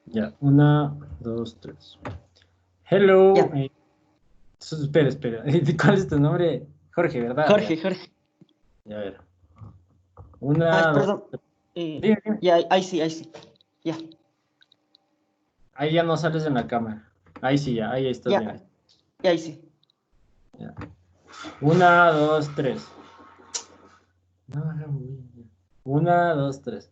Ya, una, dos, tres. Hello. Ya, Espera, espera. ¿Cuál es tu nombre? Jorge, ¿verdad? Ya, Jorge, Jorge. ya, a ver. Ay, Una, dos, perdón. tres. Eh, Dime, dime. ya, ahí sí, ahí sí. Ya, Ahí ya no sales en la cámara. Ahí sí, ya, ahí estás bien. ya, ya, ahí sí. Ya. Una, dos, tres. No, no, una, dos, tres.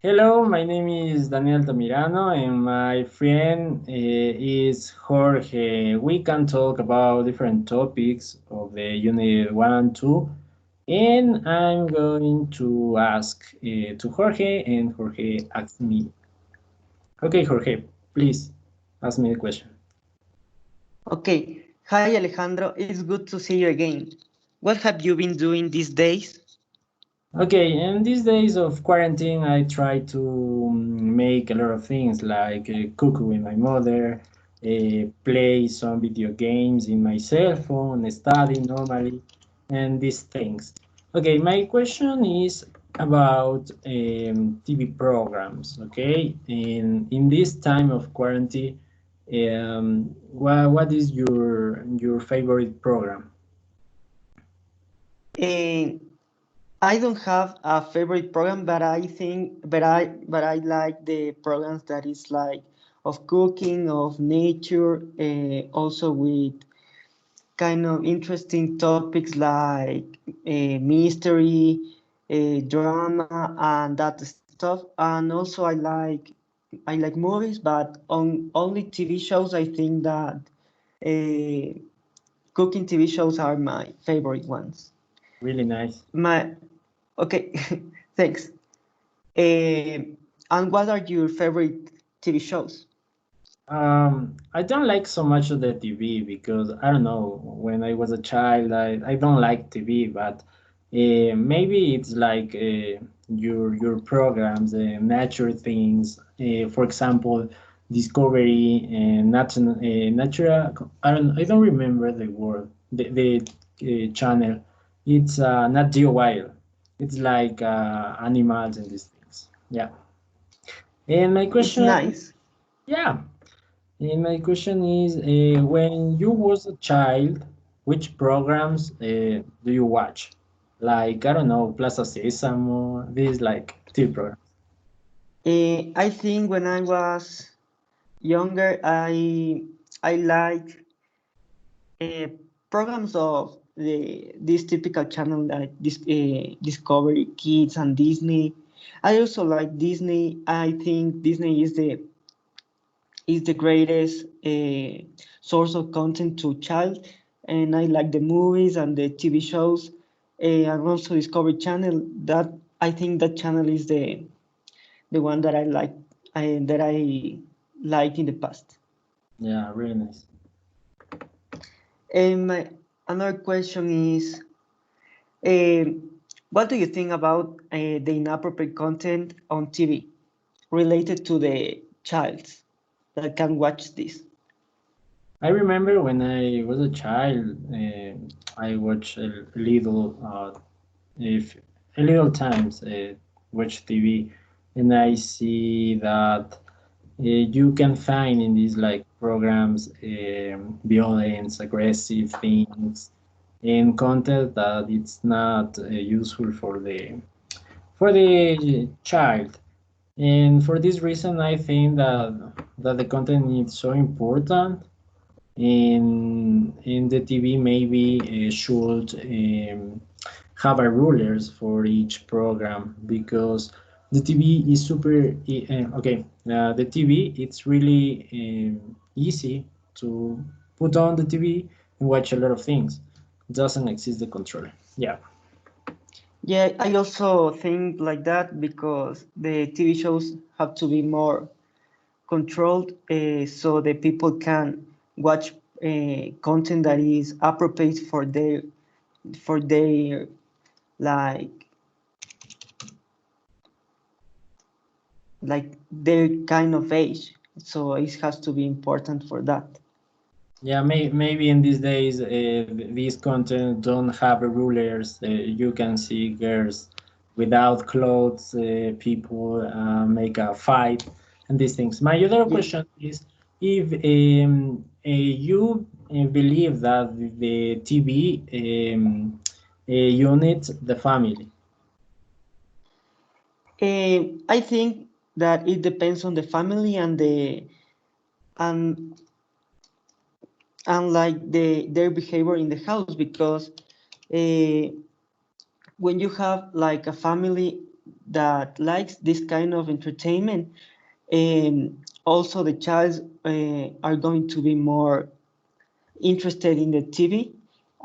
Hello, my name is Daniel Altamirano, and my friend is Jorge. We can talk about different topics of the Unit 1 and 2, and I'm going to ask to Jorge, and Jorge asks me. Okay, Jorge, please ask me the question. Okay. Hi, Alejandro. It's good to see you again. What have you been doing these days? Okay, in these days of quarantine, I try to make a lot of things like cook with my mother, play some video games in my cell phone, study normally, and these things. Okay, my question is about TV programs. Okay, in this time of quarantine, what is your favorite program? Eh, I don't have a favorite program, but I think, but I like the programs that is like of cooking, of nature, also with kind of interesting topics like mystery, drama, and that stuff. And also, I like movies, but on only TV shows. I think that uh, cooking TV shows are my favorite ones. Really nice. My okay, thanks. And what are your favorite TV shows? I don't like so much of the TV because I don't know. When I was a child, I don't like TV, but maybe it's like your programs, nature things. For example, Discovery and Natural. I don't remember the word the channel. It's Nat Geo Wild. It's like animals and these things. Yeah. And my It's question, nice. yeah. And my question is, when you was a child, which programs do you watch? Like, I don't know, Plaza Sésamo, these like TV programs. I think when I was younger, I like uh, programs of this typical channel like this Discovery Kids and Disney. I also like Disney. I think Disney is the greatest source of content to child, and I like the movies and the TV shows, and also Discovery Channel. That I think that channel is the one that I liked in the past. Yeah, really nice. And my another question is, uh, what do you think about the inappropriate content on TV related to the child that can watch this? I remember when I was a child, I watched if a little times watch TV, and I see that you can find in these like programs violence, aggressive things, and content that it's not useful for the child. And for this reason, I think that the content is so important. In the TV, maybe should have a rulers for each program because the TV is super okay. The TV it's really easy to put on the TV and watch a lot of things. Doesn't exist the control. Yeah, Yeah, I also think like that because the TV shows have to be more controlled, so the people can watch content that is appropriate for their like their kind of age. So it has to be important for that. yeah. Maybe in these days, these content don't have rulers. You can see girls without clothes. People make a fight. and these things. My other Yes. question is if you believe that the TV units the family. I think that it depends on the family and and like their behavior in the house, because uh, when you have like a family that likes this kind of entertainment, also the child are going to be more interested in the TV,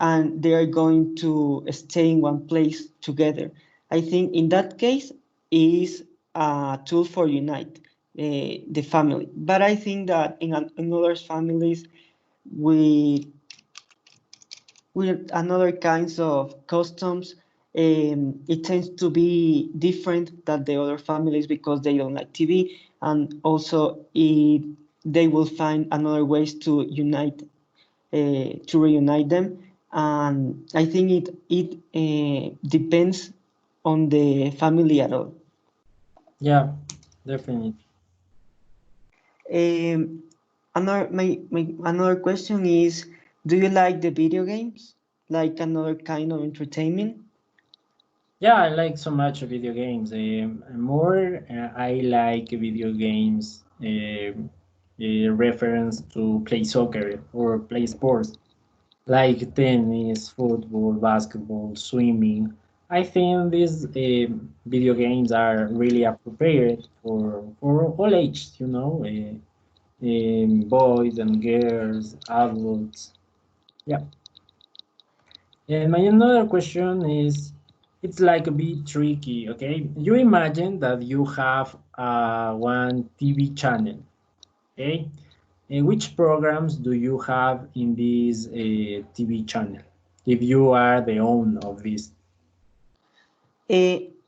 and they are going to stay in one place together. I think in that case is a tool for unite the family. But I think that in other families with another kinds of customs, it tends to be different than the other families because they don't like TV, and also they will find another ways to unite to reunite them. And I think it depends on the family at all. Yeah, definitely. Um, another question is, do you like the video games? Like another kind of entertainment? Yeah, I like so much video games. More, I like video games reference to play soccer or play sports like tennis, football, basketball, swimming. I think these video games are really appropriate for all ages, boys and girls, adults. Yeah. And my another question is, it's like a bit tricky, okay? You imagine that you have one TV channel, okay? Which programs do you have in this TV channel? If you are the owner of this.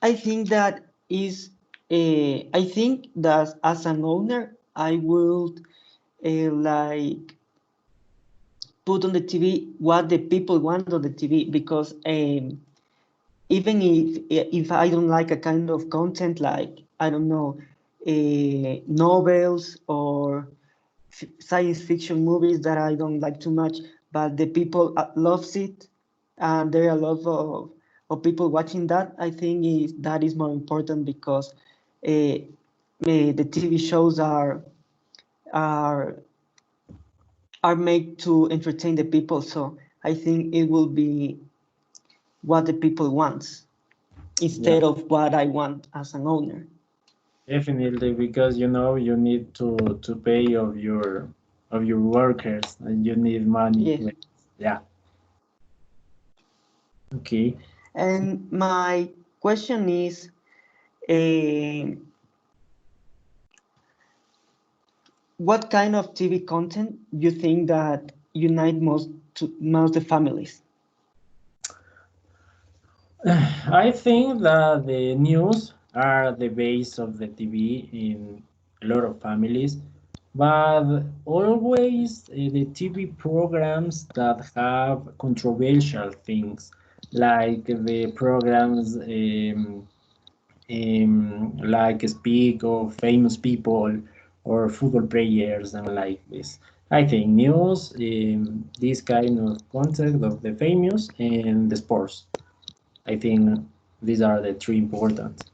I think that is, I think that as an owner, I would like put on the TV what the people want on the TV, because even if I don't like a kind of content, like I don't know, novels or science fiction movies that I don't like too much, but the people loves it, and there are a lot of people watching that. I think that is more important, because the TV shows are are made to entertain the people. So I think it will be what the people want Yeah, instead of what I want as an owner. definitely, because you need to pay of your workers and you need money. Yes. Yeah. Okay. And my question is, uh, what kind of TV content you think that unite most the families? I think that the news are the base of the TV in a lot of families, but always the TV programs that have controversial things, like the programs like speak of famous people or football players and like this. I think news, this kind of concept of the famous and the sports. I think these are the three important.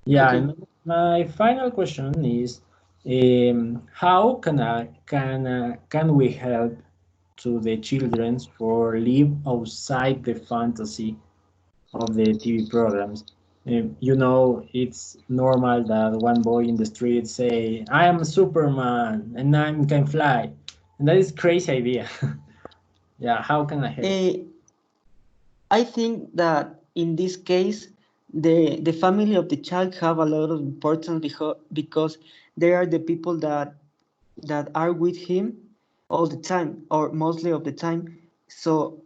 Yeah, Okay. and my final question is, how can we help to the children for live outside the fantasy of the TV programs? It's normal that one boy in the street say, "I am Superman and I can fly," and that is crazy idea. Yeah, how can I help? Uh, I think that in this case, the family of the child have a lot of importance, because they are the people that are with him all the time, or mostly of the time. So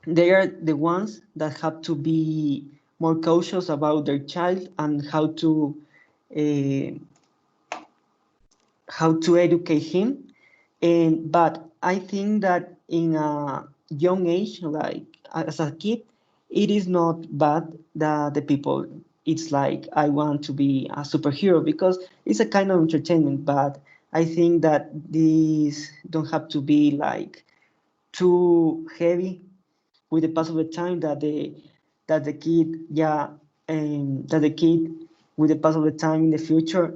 they are the ones that have to be more cautious about their child, and uh, how to educate him. And but I think that in a young age, like as a kid, it is not bad that the people it's like I want to be a superhero because it's a kind of entertainment. But I think that these don't have to be like too heavy with the pass of the time that the kid yeah that the kid with the pass of the time in the future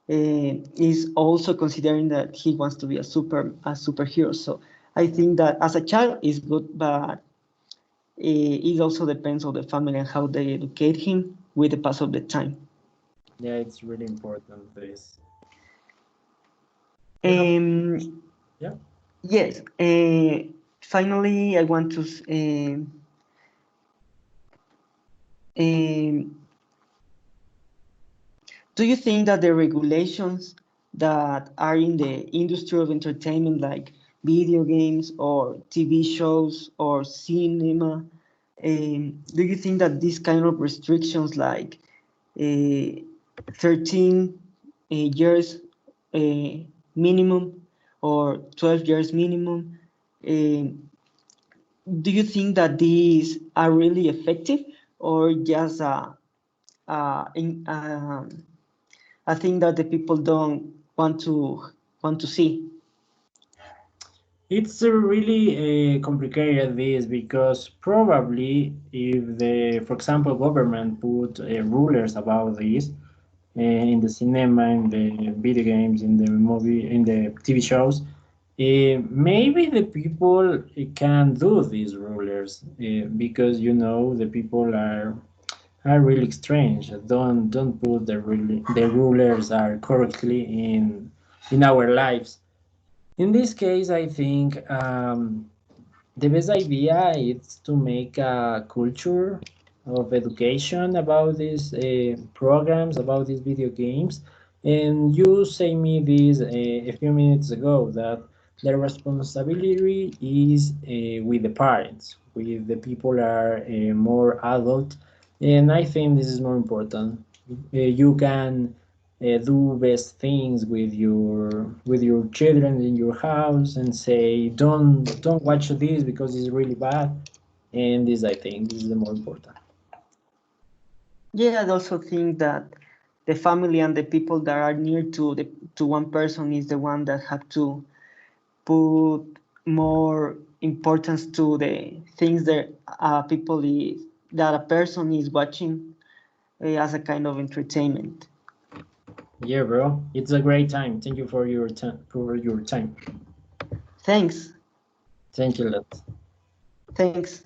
is also considering that he wants to be a superhero. So I think that as a child is good, but it also depends on the family and how they educate him with the pass of the time. Yeah, it's really important. This you have Um, yeah. yes. Finally, I want to. Um, do you think that the regulations that are in the industry of entertainment, like video games or TV shows or cinema, do you think that these kind of restrictions, like uh, 13 years uh, minimum or 12 years minimum, uh, do you think that these are really effective or just a thing that the people don't want to see? It's a really complicated this because probably if the, for example, government put rulers about this in the cinema, in the video games, in the movie, in the TV shows, maybe the people can do these rulers because you know the people are really strange. Don't put the rulers are correctly in our lives. In this case, I think the best idea is to make a culture of education about these programs, about these video games. And you say me this a few minutes ago that the responsibility is with the parents, with the people are more adult, and I think this is more important. You can do best things with your children in your house and say don't watch this because it's really bad, and this I think this is the more important. Yeah, I also think that the family and the people that are near to one person is the one that have to put more importance to the things that that a person is watching as a kind of entertainment. Yeah, bro, it's a great time. Thank you for your time. Thanks. Thank you a lot. Thanks.